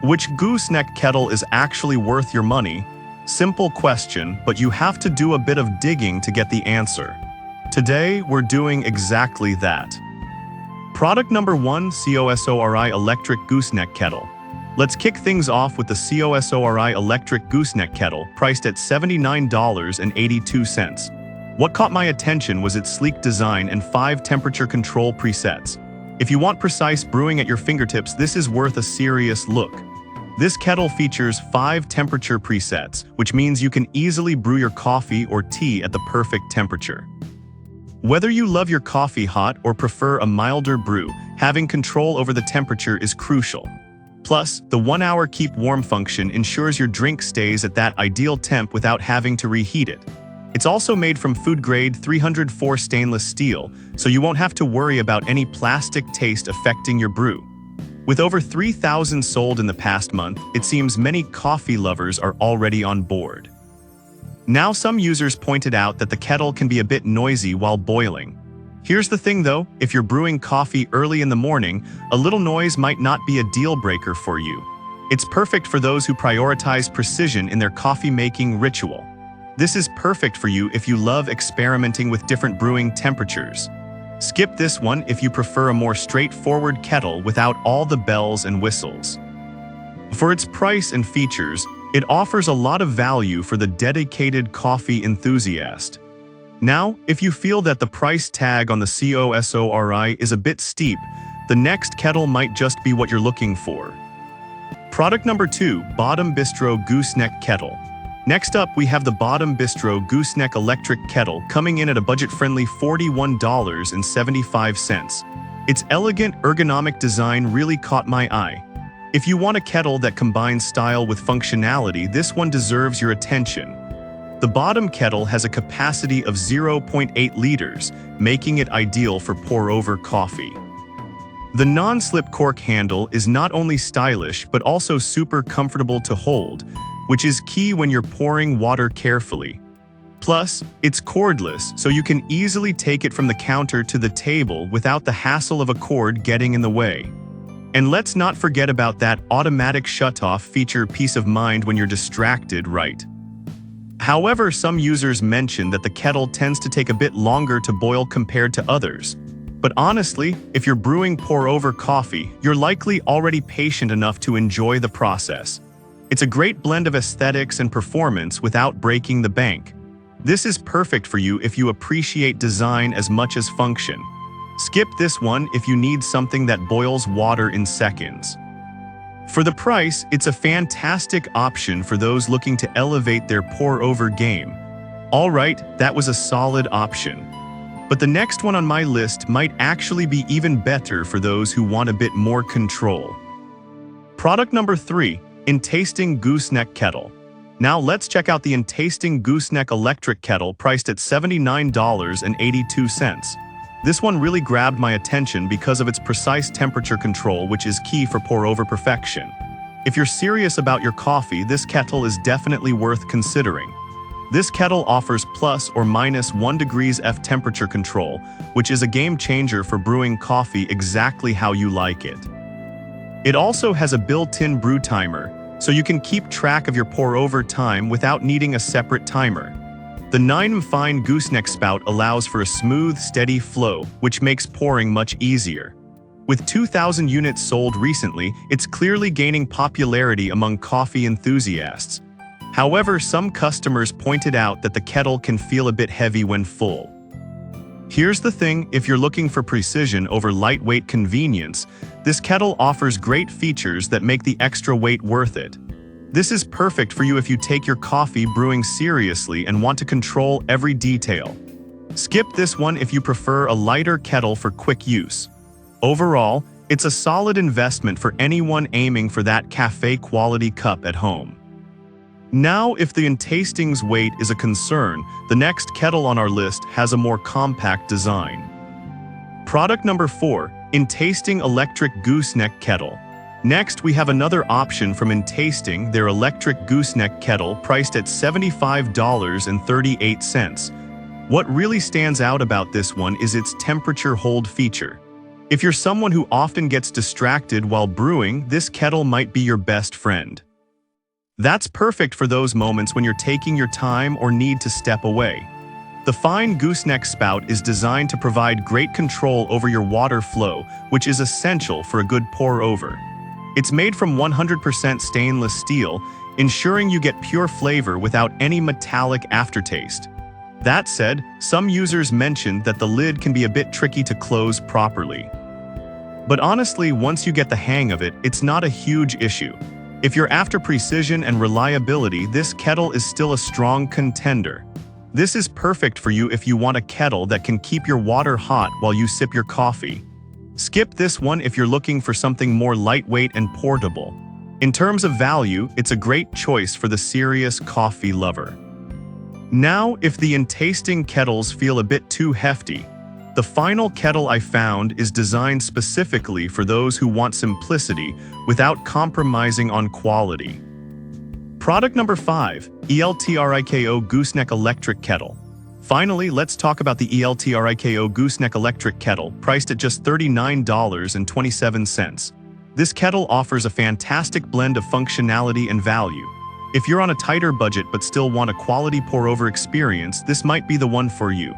Which gooseneck kettle is actually worth your money? Simple question, but you have to do a bit of digging to get the answer. Today, we're doing exactly that. Product number 1, COSORI Electric Gooseneck Kettle. Let's kick things off with the COSORI Electric Gooseneck Kettle, priced at $79.82. What caught my attention was its sleek design and 5 temperature control presets. If you want precise brewing at your fingertips, this is worth a serious look. This kettle features 5 temperature presets, which means you can easily brew your coffee or tea at the perfect temperature. Whether you love your coffee hot or prefer a milder brew, having control over the temperature is crucial. Plus, the 1-hour keep warm function ensures your drink stays at that ideal temp without having to reheat it. It's also made from food-grade 304 stainless steel, so you won't have to worry about any plastic taste affecting your brew. With over 3,000 sold in the past month, it seems many coffee lovers are already on board. Now, some users pointed out that the kettle can be a bit noisy while boiling. Here's the thing though, if you're brewing coffee early in the morning, a little noise might not be a deal breaker for you. It's perfect for those who prioritize precision in their coffee-making ritual. This is perfect for you if you love experimenting with different brewing temperatures. Skip this one if you prefer a more straightforward kettle without all the bells and whistles. For its price and features, it offers a lot of value for the dedicated coffee enthusiast. Now, if you feel that the price tag on the COSORI is a bit steep, the next kettle might just be what you're looking for. Product number 2, Bottom Bistro Gooseneck Kettle. Next up, we have the Bottom Bistro Gooseneck Electric Kettle, coming in at a budget-friendly $41.75. Its elegant, ergonomic design really caught my eye. If you want a kettle that combines style with functionality, this one deserves your attention. The bottom kettle has a capacity of 0.8 liters, making it ideal for pour-over coffee. The non-slip cork handle is not only stylish but also super comfortable to hold, which is key when you're pouring water carefully. Plus, it's cordless, so you can easily take it from the counter to the table without the hassle of a cord getting in the way. And let's not forget about that automatic shutoff feature, peace of mind when you're distracted, right? However, some users mention that the kettle tends to take a bit longer to boil compared to others. But honestly, if you're brewing pour-over coffee, you're likely already patient enough to enjoy the process. It's a great blend of aesthetics and performance without breaking the bank. This is perfect for you if you appreciate design as much as function. Skip this one if you need something that boils water in seconds. For the price, it's a fantastic option for those looking to elevate their pour-over game. Alright, that was a solid option. But the next one on my list might actually be even better for those who want a bit more control. Product number 3, Entasting Gooseneck Kettle. Now let's check out the Entasting Gooseneck Electric Kettle, priced at $79.82. This one really grabbed my attention because of its precise temperature control, which is key for pour-over perfection. If you're serious about your coffee, this kettle is definitely worth considering. This kettle offers plus or minus 1 degrees F temperature control, which is a game changer for brewing coffee exactly how you like it. It also has a built-in brew timer, so you can keep track of your pour-over time without needing a separate timer. The 9mm fine gooseneck spout allows for a smooth, steady flow, which makes pouring much easier. With 2,000 units sold recently, it's clearly gaining popularity among coffee enthusiasts. However, some customers pointed out that the kettle can feel a bit heavy when full. Here's the thing, if you're looking for precision over lightweight convenience, this kettle offers great features that make the extra weight worth it. This is perfect for you if you take your coffee brewing seriously and want to control every detail. Skip this one if you prefer a lighter kettle for quick use. Overall, it's a solid investment for anyone aiming for that cafe-quality cup at home. Now, if the entasting's weight is a concern, the next kettle on our list has a more compact design. Product number 4, Entasting Electric Gooseneck Kettle. Next, we have another option from Entasting, their electric gooseneck kettle, priced at $75.38. What really stands out about this one is its temperature hold feature. If you're someone who often gets distracted while brewing, this kettle might be your best friend. That's perfect for those moments when you're taking your time or need to step away. The fine gooseneck spout is designed to provide great control over your water flow, which is essential for a good pour-over. It's made from 100% stainless steel, ensuring you get pure flavor without any metallic aftertaste. That said, some users mentioned that the lid can be a bit tricky to close properly. But honestly, once you get the hang of it, it's not a huge issue. If you're after precision and reliability, this kettle is still a strong contender. This is perfect for you if you want a kettle that can keep your water hot while you sip your coffee. Skip this one if you're looking for something more lightweight and portable. In terms of value, it's a great choice for the serious coffee lover. Now, if the entasting kettles feel a bit too hefty, the final kettle I found is designed specifically for those who want simplicity without compromising on quality. Product number 5, ELTRIKO Gooseneck Electric Kettle. Finally, let's talk about the ELTRIKO Gooseneck Electric Kettle, priced at just $39.27. This kettle offers a fantastic blend of functionality and value. If you're on a tighter budget but still want a quality pour-over experience, this might be the one for you.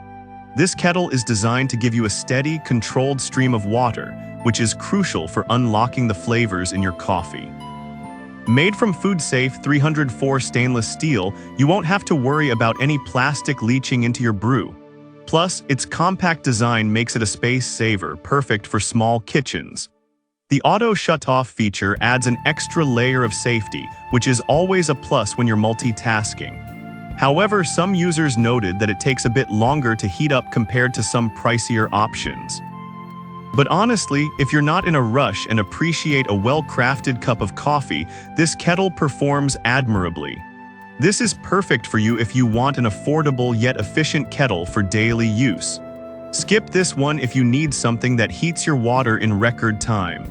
This kettle is designed to give you a steady, controlled stream of water, which is crucial for unlocking the flavors in your coffee. Made from food-safe 304 stainless steel, you won't have to worry about any plastic leaching into your brew. Plus, its compact design makes it a space saver, perfect for small kitchens. The auto shut-off feature adds an extra layer of safety, which is always a plus when you're multitasking. However, some users noted that it takes a bit longer to heat up compared to some pricier options. But honestly, if you're not in a rush and appreciate a well-crafted cup of coffee, this kettle performs admirably. This is perfect for you if you want an affordable yet efficient kettle for daily use. Skip this one if you need something that heats your water in record time.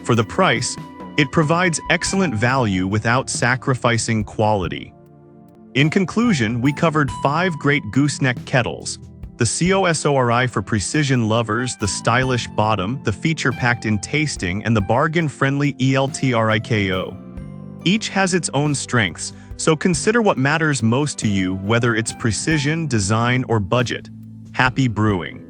For the price, it provides excellent value without sacrificing quality. In conclusion, we covered 5 great gooseneck kettles: the COSORI for precision lovers, the stylish bottom, the feature-packed entasting, and the bargain-friendly ELTRIKO. Each has its own strengths, so consider what matters most to you, whether it's precision, design, or budget. Happy brewing!